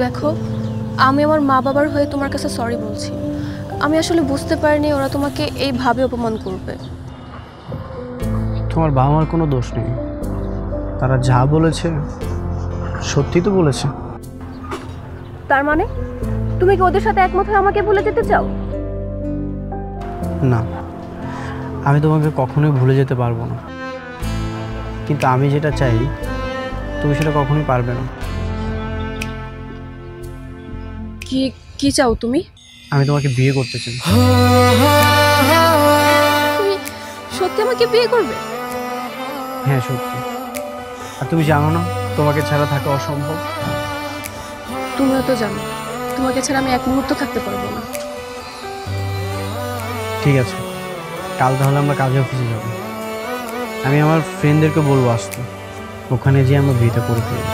দেখো, আমি আমার মা বাবার হয়ে তোমার কাছে সরি বলছি। আমি আসলে বুঝতে পারিনি ওরা তোমাকে এইভাবে অপমান করবে। তোমার বাবা মার কোনো দোষ নেই, তারা যা বলেছে সত্যি তো বলেছে। তার মানে তুমি কি ওদের সাথে একমত হয়ে আমাকে ভুলে যেতে চাও? না, আমি তোমাকে কখনোই ভুলে যেতে পারবো না, কিন্তু আমি যেটা চাই তুমি সেটা কখনোই পারবে না। কি কি চাও তুমি? আমি তোমাকে বিয়ে করতে চাই। তুমি সত্যি আমাকে বিয়ে করবে? হ্যাঁ সত্যি। আর তুমি জানো না তোমাকে ছাড়া থাকা অসম্ভব। তুমিও তো জানো তোমাকে ছাড়া আমি এক মুহূর্ত থাকতে পারবো না। ঠিক আছে, কাল তাহলে আমরা কাজে অফিসে যাবো। আমি আমার ফ্রেন্ডদেরকে বলবো আসতে, ওখানে যেয়ে আমরা বিয়েটা করে ফেলবো।